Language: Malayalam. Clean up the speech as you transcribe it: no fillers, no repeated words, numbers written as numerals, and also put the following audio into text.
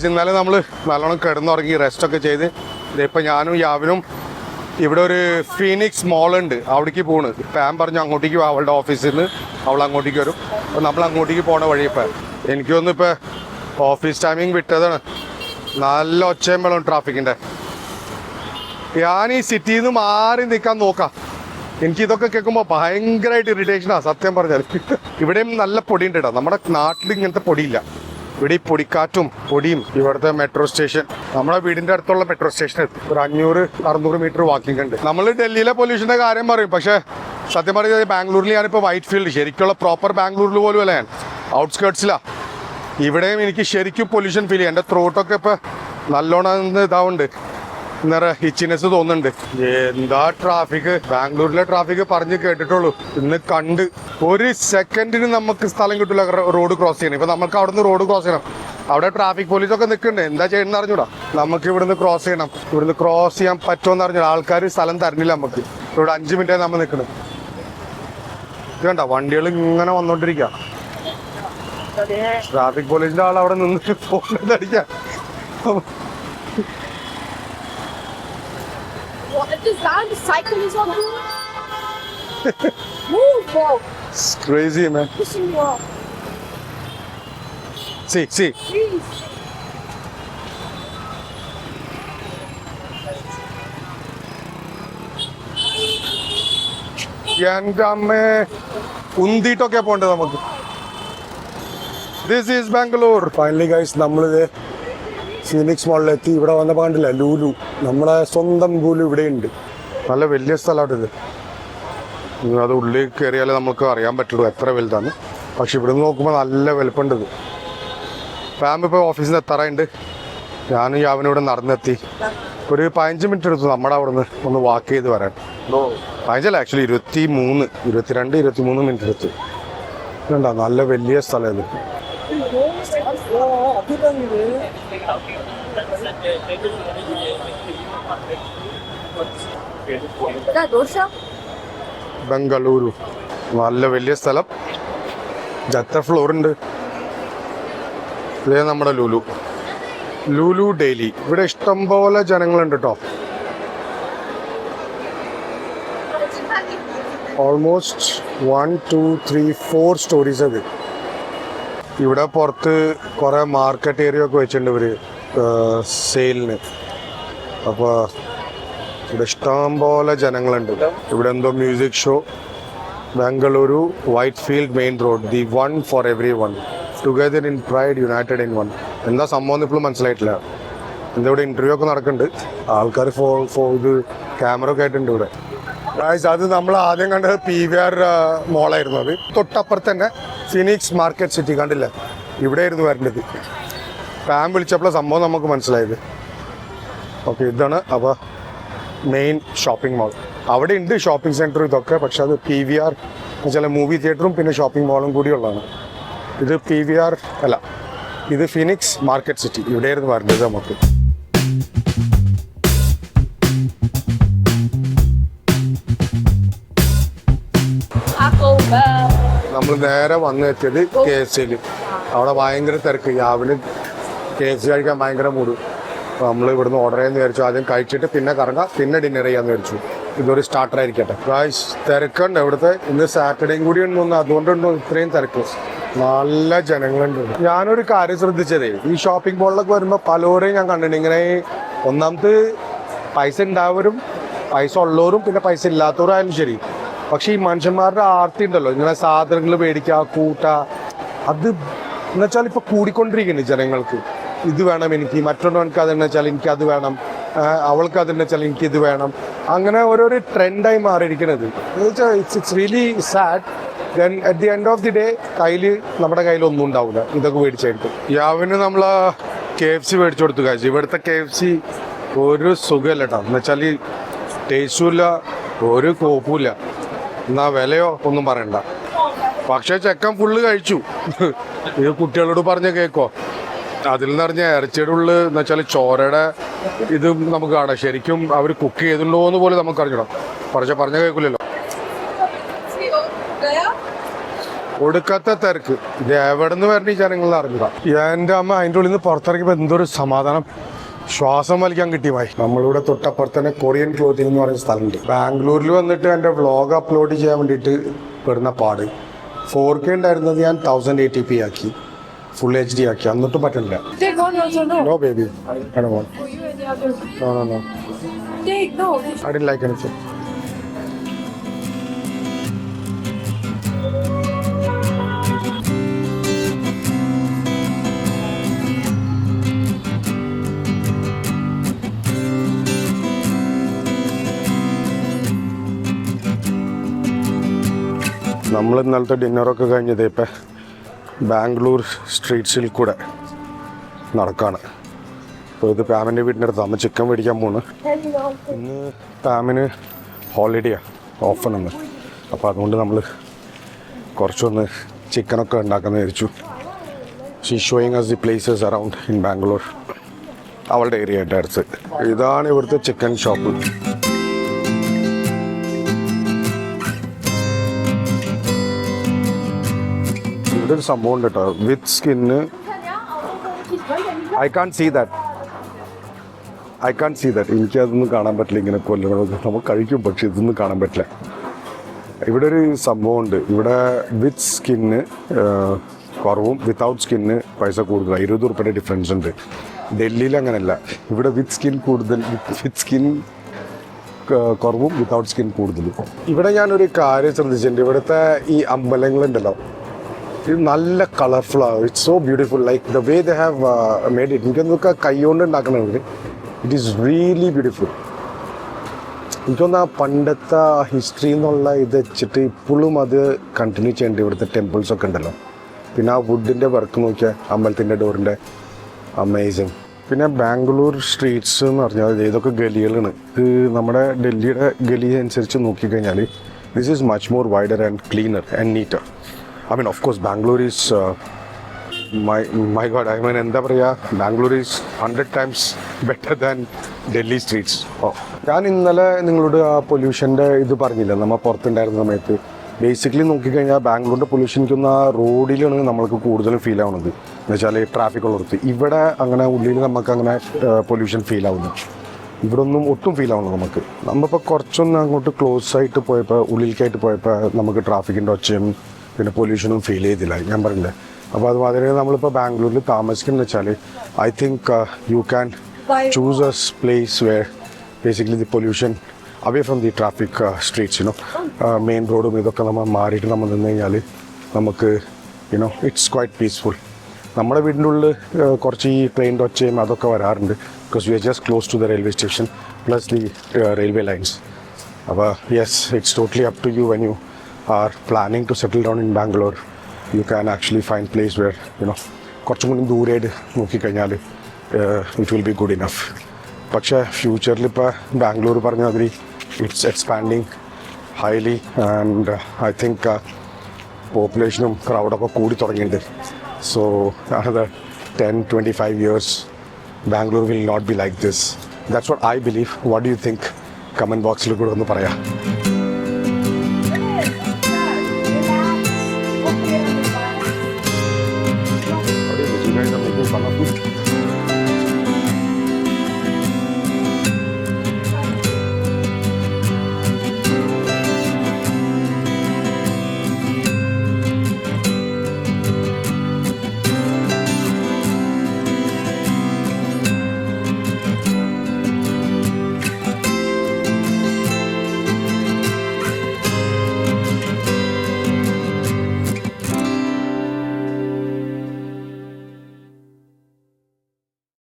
ഇന്നലെ നമ്മൾ നല്ലോണം കിടന്നുറങ്ങി റെസ്റ്റൊക്കെ ചെയ്ത് ഇതിപ്പോൾ ഞാനും യാവിനും ഇവിടെ ഒരു ഫീനിക്സ് മോളുണ്ട് അവിടേക്ക് പോണ്. പാൻ പറഞ്ഞു അങ്ങോട്ടേക്ക് അവളുടെ ഓഫീസിൽ നിന്ന് അവൾ അങ്ങോട്ടേക്ക് വരും. അപ്പോൾ നമ്മൾ അങ്ങോട്ടേക്ക് പോണ വഴി ഇപ്പം എനിക്ക് തോന്നുന്നു ഇപ്പോൾ ഓഫീസ് ടൈമിങ് വിട്ടതാണ്. നല്ല ഒച്ചയും വെള്ളം ട്രാഫിക്കിൻ്റെ. ഞാൻ ഈ സിറ്റിയിൽ നിന്ന് മാറി നിൽക്കാൻ നോക്കാം. എനിക്കിതൊക്കെ കേൾക്കുമ്പോൾ ഭയങ്കരമായിട്ട് ഇറിറ്റേഷനാണ് സത്യം പറഞ്ഞാൽ. ഇവിടെയും നല്ല പൊടിയുണ്ട് കേട്ടോ. നമ്മുടെ നാട്ടിൽ ഇങ്ങനത്തെ പൊടിയില്ല. ഇവിടെ ഈ പൊടിക്കാറ്റും പൊടിയും. ഇവിടുത്തെ മെട്രോ സ്റ്റേഷൻ നമ്മുടെ വീടിൻ്റെ അടുത്തുള്ള മെട്രോ സ്റ്റേഷൻ ഒരു 500-600 മീറ്റർ വാക്കിംഗ് ഉണ്ട്. നമ്മൾ ഡൽഹിയിലെ പൊല്യൂഷൻ്റെ കാര്യം പറയും, പക്ഷേ സത്യം പറഞ്ഞാൽ ബാംഗ്ലൂരിൽ ഞാനിപ്പോൾ വൈറ്റ് ഫീൽഡ് ശരിക്കുള്ള പ്രോപ്പർ ബാംഗ്ലൂരിൽ പോലും അല്ല, ഞാൻ ഔട്ട്സ്കേർട്സിലാണ്. ഇവിടെയും എനിക്ക് ശരിക്കും പൊല്യൂഷൻ ഫീൽ ചെയ്യും. എൻ്റെ ത്രോട്ടൊക്കെ ഇപ്പോൾ നല്ലോണം ഇതാവുന്നുണ്ട്, ഇച്ചിനെസ് തോന്നുന്നുണ്ട്. എന്താ ട്രാഫിക്! ബാംഗ്ലൂരിലെ ട്രാഫിക് പറഞ്ഞ് കേട്ടിട്ടുള്ളൂ, ഇന്ന് കണ്ട്. ഒരു സെക്കൻഡിന് നമുക്ക് സ്ഥലം കിട്ടില്ല റോഡ് ക്രോസ് ചെയ്യണം. ഇപ്പൊ നമുക്ക് അവിടെ നിന്ന് റോഡ് ക്രോസ് ചെയ്യണം. അവിടെ ട്രാഫിക് പോലീസൊക്കെ നിൽക്കുന്നുണ്ട്. എന്താ ചെയ്യണമെന്ന് അറിഞ്ഞൂടാ. നമുക്ക് ഇവിടുന്ന് ക്രോസ് ചെയ്യണം. ഇവിടുന്ന് ക്രോസ് ചെയ്യാൻ പറ്റുമെന്ന് അറിഞ്ഞൂടാ. ആൾക്കാർ സ്ഥലം തരുന്നില്ല നമുക്ക്. ഇവിടെ 5 മിനിറ്റായി നമ്മൾ നിൽക്കണം. ഇത് കണ്ട വണ്ടികൾ ഇങ്ങനെ വന്നോണ്ടിരിക്കുക. ട്രാഫിക് പോലീസിന്റെ ആൾ അവിടെ നിന്ന് ഫോൺ അടിക്കാം. What a design! The cycle is on. Move, bro. It's crazy, man. Pushing you up. See. Please. എൻ്റെ അമ്മേ, ഉന്തിയിട്ടൊക്കെ പോണ്ടേ നമുക്ക്. This is Bangalore. Finally guys നമ്മളിത് ഫീനിക്സ് മോളിലെത്തി. ഇവിടെ വന്നപ്പോൾ കണ്ടില്ല ലൂലു, നമ്മളെ സ്വന്തം ലൂലു ഇവിടെയുണ്ട്. നല്ല വലിയ സ്ഥലമാണ് ഇത്. അത് ഉള്ളിൽ കയറിയാലേ നമുക്ക് അറിയാൻ പറ്റുള്ളൂ എത്ര വലുതാണ്. പക്ഷെ ഇവിടെ നിന്ന് നോക്കുമ്പോൾ നല്ല വലുപ്പമുണ്ട് ഇത്. ഫാമിലി ഇപ്പോൾ ഓഫീസിൽ നിന്ന് എത്താറായിട്ടുണ്ട്. ഞാനും യാവനും ഇവിടെ നടന്നെത്തി. ഒരു 15 മിനിറ്റ് എടുത്തു നമ്മുടെ അവിടെ നിന്ന് ഒന്ന് വാക്ക് ചെയ്ത് വരാൻ. 15 ആക്ച്വലി 22-23 മിനിറ്റ് എടുത്തു. ഇതുണ്ടോ നല്ല വലിയ സ്ഥലം ഇത്. ബംഗളൂരു നല്ല വലിയ സ്ഥലം. എത്ര ഫ്ലോർ ഉണ്ട്? ഇതേ നമ്മുടെ ലുലു ഡെയിലി. ഇവിടെ ഇഷ്ടംപോലെ ജനങ്ങളുണ്ട് കേട്ടോ. ഓൾമോസ്റ്റ് 1, 2, 3, 4 സ്റ്റോറീസ് അത്. ഇവിടെ പുറത്ത് കുറേ മാർക്കറ്റ് ഏരിയ ഒക്കെ വെച്ചിട്ടുണ്ട് ഇവർ സെയിലിന്. അപ്പോൾ ഇവിടെ ഇഷ്ടംപോലെ ജനങ്ങളുണ്ട്. ഇവിടെ എന്തോ music show. Bengaluru white field main road, the one for every one, together in pride United in one. എന്താ സംഭവം ഇപ്പോഴും മനസ്സിലായിട്ടില്ല. എന്താ ഇവിടെ ഇൻ്റർവ്യൂ ഒക്കെ നടക്കുന്നുണ്ട്. ആൾക്കാർ ഇത് ക്യാമറ ഒക്കെ ആയിട്ടുണ്ട് ഇവിടെ. അത് നമ്മൾ ആദ്യം കണ്ടത് PVR മോളായിരുന്നു. അത് തൊട്ടപ്പുറത്ത് തന്നെ ഫിനിക്സ് മാർക്കറ്റ് സിറ്റി കണ്ടില്ല, ഇവിടെ ആയിരുന്നു വരേണ്ടത്. പാൻ വിളിച്ചപ്പോൾ സംഭവം നമുക്ക് മനസ്സിലായത്. ഓക്കെ, ഇതാണ് അപ്പോൾ മെയിൻ ഷോപ്പിംഗ് മാൾ. അവിടെ ഉണ്ട് ഷോപ്പിംഗ് സെൻറ്റർ ഇതൊക്കെ, പക്ഷെ അത് PVR എന്നുവെച്ചാൽ മൂവി തിയേറ്ററും പിന്നെ ഷോപ്പിംഗ് മാളും കൂടി ഉള്ളതാണ്. ഇത് PVR അല്ല, ഇത് ഫിനിക്സ് മാർക്കറ്റ് സിറ്റി. ഇവിടെയായിരുന്നു വരേണ്ടത് നമുക്ക്. നമ്മൾ നേരെ വന്നെത്തിയത് KFCയിൽ. അവിടെ ഭയങ്കര തിരക്ക്. രാവിലെ KFC കഴിക്കാൻ ഭയങ്കര മൂട്. അപ്പോൾ നമ്മൾ ഇവിടുന്ന് ഓർഡർ ചെയ്യാമെന്ന് വിചാരിച്ചു. ആദ്യം കഴിച്ചിട്ട് പിന്നെ കറങ്ങാം, പിന്നെ ഡിന്നർ ചെയ്യാമെന്ന് വിചാരിച്ചു. ഇതൊരു സ്റ്റാർട്ടർ ആയിരിക്കട്ടെ. ഗായ്സ് തിരക്കുണ്ട് ഇവിടുത്തെ. ഇന്ന് സാറ്റർഡേയും കൂടി ഉണ്ടെന്ന്, അതുകൊണ്ടുണ്ടോ ഇത്രയും തിരക്ക്. നല്ല ജനങ്ങളുണ്ട്. ഞാനൊരു കാര്യം ശ്രദ്ധിച്ചതേ, ഈ ഷോപ്പിംഗ് മോളിലൊക്കെ വരുമ്പോൾ പലരെയും ഞാൻ കണ്ടിട്ടുണ്ട് ഇങ്ങനെ. ഒന്നാമത് പൈസ ഉണ്ടായവരും പൈസ ഉള്ളവരും പിന്നെ പൈസ ഇല്ലാത്തവരായാലും ശരി. പക്ഷെ ഈ മനുഷ്യന്മാരുടെ ആർത്തി ഉണ്ടല്ലോ, ഇങ്ങനെ സാധനങ്ങൾ മേടിക്കുക, കൂട്ടുക, അത് എന്നുവെച്ചാൽ ഇപ്പോൾ കൂടിക്കൊണ്ടിരിക്കുന്നു ജനങ്ങൾക്ക്. ഇത് വേണം എനിക്ക്, മറ്റൊന്നവർക്ക് അതെന്ന് വെച്ചാൽ എനിക്ക് അത് വേണം, അവൾക്ക് അതെന്ന് വെച്ചാൽ എനിക്കിത് വേണം. അങ്ങനെ ഓരോരോ ട്രെൻഡായി മാറിയിരിക്കുന്നത്. It's really sad. Then at the end of the day നമ്മുടെ കയ്യിൽ ഒന്നും ഉണ്ടാവില്ല ഇതൊക്കെ മേടിച്ചായിട്ട്. യാവിന് നമ്മൾ KFC മേടിച്ചു കൊടുത്തു. കഴിച്ചു ഇവിടുത്തെ KFC ഒരു സുഖമല്ല കേട്ടോ. എന്നുവെച്ചാൽ ടേസ്റ്റും ഇല്ല, ഒരു കോപ്പുമില്ല, എന്നാ വിലയോ ഒന്നും പറയണ്ട. പക്ഷേ ചെക്കൻ ഫുള്ള് കഴിച്ചു. ഇത് കുട്ടികളോട് പറഞ്ഞ കേക്കോ. അതിൽ നിന്ന് പറഞ്ഞ ഇറച്ചിയുടെ ഉള്ളിൽ എന്ന് വെച്ചാൽ ചോരയുടെ ഇത് നമുക്ക് കാണാം. ശരിക്കും അവർ കുക്ക് ചെയ്തിട്ടുണ്ടോ എന്ന് പോലും നമുക്ക് അറിഞ്ഞിടാം. പറഞ്ഞ കേൾക്കില്ലല്ലോ. ഒടുക്കത്തെ തിരക്ക് ഇത് എവിടെ നിന്ന് വരണ ഈ ജനങ്ങളിൽ അറിഞ്ഞില്ല. എൻ്റെ അമ്മ അതിൻ്റെ ഉള്ളിൽ നിന്ന് പുറത്തിറങ്ങിയപ്പോൾ എന്തൊരു സമാധാനം, ശ്വാസം വലിക്കാൻ കിട്ടിയമായി. നമ്മളിവിടെ തൊട്ടപ്പുറത്ത് തന്നെ കൊറിയൻ ക്ലോത്തിങ് എന്ന് പറയുന്ന സ്ഥലമുണ്ട്. ബാംഗ്ലൂരിൽ വന്നിട്ട് എൻ്റെ വ്ളോഗ് അപ്ലോഡ് ചെയ്യാൻ വേണ്ടിയിട്ട് പെടുന്ന പാട്. 4K ഉണ്ടായിരുന്നത് ഞാൻ 1080p ആക്കി, ഫുൾ HD ആക്കി, എന്നിട്ടും പറ്റില്ല. Take one also, no. No baby, I don't want. For you and the other. No. Take, no. I didn't like anything. നമ്മൾ ഇന്നലത്തെ ഡിന്നറൊക്കെ കഴിഞ്ഞത് ഇപ്പം ബാംഗ്ലൂർ സ്ട്രീറ്റ്സിൽ കൂടെ നടക്കാണ്. അപ്പോൾ ഇത് പാമിൻ്റെ വീടിൻ്റെ അടുത്ത് നമ്മൾ ചിക്കൻ മേടിക്കാൻ പോകുന്നു. Hello. ഇന്ന് പാമിന് ഹോളിഡേയാണ്, ഓഫാണെന്ന്. അപ്പോൾ അതുകൊണ്ട് നമ്മൾ കുറച്ചൊന്ന് ചിക്കനൊക്കെ ഉണ്ടാക്കാമെന്ന് വിചാരിച്ചു. She showing us the places around in Bangalore, അവളുടെ ഏരിയ ആയിട്ട് അടുത്ത്. ഇതാണ് ഇവിടുത്തെ ചിക്കൻ ഷോപ്പ്. ഇവിടെ ഒരു സംഭവം ഉണ്ട് കേട്ടോ, with skin. I can see that എനിക്കതൊന്നും കാണാൻ പറ്റില്ല. ഇങ്ങനെ കൊല്ലണം നമ്മൾ കഴിക്കും, പക്ഷെ ഇതൊന്നും കാണാൻ പറ്റില്ല. ഇവിടെ ഒരു സംഭവമുണ്ട്, ഇവിടെ വിത്ത് സ്കിന്ന് കുറവും വിത്തൗട്ട് സ്കിന്ന് പൈസ കൂടുതലാണ്. 20 രൂപയുടെ ഡിഫറൻസ് ഉണ്ട്. ഡൽഹിയിൽ അങ്ങനെയല്ല, ഇവിടെ വിത്ത് സ്കിൻ കൂടുതൽ, വിത്ത് സ്കിൻ കുറവും വിത്തൗട്ട് സ്കിൻ കൂടുതലും. ഇവിടെ ഞാനൊരു കാര്യം ശ്രദ്ധിച്ചിട്ടുണ്ട്, ഇവിടുത്തെ ഈ അമ്പലങ്ങളുണ്ടല്ലോ, ഇത് നല്ല കളർഫുള്ളാണ്. It's so beautiful, like the way they have made it. എനിക്കൊന്നൊക്കെ കൈകൊണ്ട് ഉണ്ടാക്കണമെങ്കിൽ ഇറ്റ് ഈസ് റിയലി ബ്യൂട്ടിഫുൾ. എനിക്കൊന്ന് ആ പണ്ടത്തെ ഹിസ്റ്ററി എന്നുള്ള ഇത് വെച്ചിട്ട് ഇപ്പോഴും അത് കണ്ടിന്യൂ ചെയ്യേണ്ട ഇവിടുത്തെ ടെമ്പിൾസൊക്കെ ഉണ്ടല്ലോ. പിന്നെ ആ വുഡിൻ്റെ വർക്ക് നോക്കിയാൽ അമ്പലത്തിൻ്റെ ഡോറിൻ്റെ അമേസിങ്. പിന്നെ ബാംഗ്ലൂർ സ്ട്രീറ്റ്സ് എന്ന് പറഞ്ഞാൽ ഇതൊക്കെ ഗലികളാണ്. ഇത് നമ്മുടെ ഡൽഹിയുടെ ഗലി അനുസരിച്ച് നോക്കിക്കഴിഞ്ഞാൽ this is much more wider and cleaner and neater. I mean, of course, Bangalore is, my God, I mean, എന്താ പറയുക, Bangalore is 100 times better than Delhi streets. ഞാൻ ഇന്നലെ നിങ്ങളോട് ആ പൊല്യൂഷൻ്റെ ഇത് പറഞ്ഞില്ല, നമ്മൾ പുറത്തുണ്ടായിരുന്ന സമയത്ത്. ബേസിക്കലി നോക്കിക്കഴിഞ്ഞാൽ ബാംഗ്ലൂരിൻ്റെ പൊല്യൂഷനിക്കൊന്ന് ആ റോഡിലാണ് നമ്മൾക്ക് കൂടുതലും ഫീൽ ആവുന്നത്. എന്ന് വെച്ചാൽ ട്രാഫിക് ഉള്ളിടത്ത്. ഇവിടെ അങ്ങനെ ഉള്ളിൽ നമുക്ക് അങ്ങനെ പൊല്യൂഷൻ ഫീൽ ആവുന്നു. ഇവിടെ ഒന്നും ഒട്ടും ഫീൽ ആവുന്നു നമുക്ക്. നമ്മളിപ്പോൾ കുറച്ചൊന്ന് അങ്ങോട്ട് ക്ലോസ് ആയിട്ട് പോയപ്പോൾ, ഉള്ളിലേക്കായിട്ട് പോയപ്പോൾ നമുക്ക് ട്രാഫിക്കിൻ്റെ ഒച്ചയും പിന്നെ പൊല്യൂഷനും ഫീൽ ചെയ്തില്ല, ഞാൻ പറഞ്ഞില്ലേ. അപ്പോൾ അതുമാതിരി നമ്മളിപ്പോൾ ബാംഗ്ലൂരിൽ താമസിക്കുന്നത് വെച്ചാൽ I think you can choose A place where basically the pollution away from the traffic streets, main റോഡും ഇതൊക്കെ നമ്മൾ മാറിയിട്ട് നമ്മൾ നിന്ന് കഴിഞ്ഞാൽ നമുക്ക് ഇറ്റ്സ് ക്വൈറ്റ് പീസ്ഫുൾ. നമ്മുടെ വീടിൻ്റെ ഉള്ളിൽ കുറച്ച് ഈ ട്രെയിനിൻ്റെ ഒച്ചയും അതൊക്കെ വരാറുണ്ട്, because we are just close to the railway station plus the railway lines. അപ്പോൾ yes, it's totally up to you when you are planning to settle down in Bangalore. You can actually find place where കുറച്ചും കൂടി ദൂരമായിട്ട് നോക്കിക്കഴിഞ്ഞാൽ it will be good enough. പക്ഷേ ഫ്യൂച്ചറിൽ ഇപ്പോൾ ബാംഗ്ലൂർ പറഞ്ഞ മാതിരി it's expanding highly and I think പോപ്പുലേഷനും ക്രൗഡൊക്കെ കൂടി തുടങ്ങിയിട്ടുണ്ട്. So another 10-25 years Bangalore will not be like this. That's what I believe. What do you think? Comment ബോക്സിൽ കൂടെ ഒന്ന് പറയാം.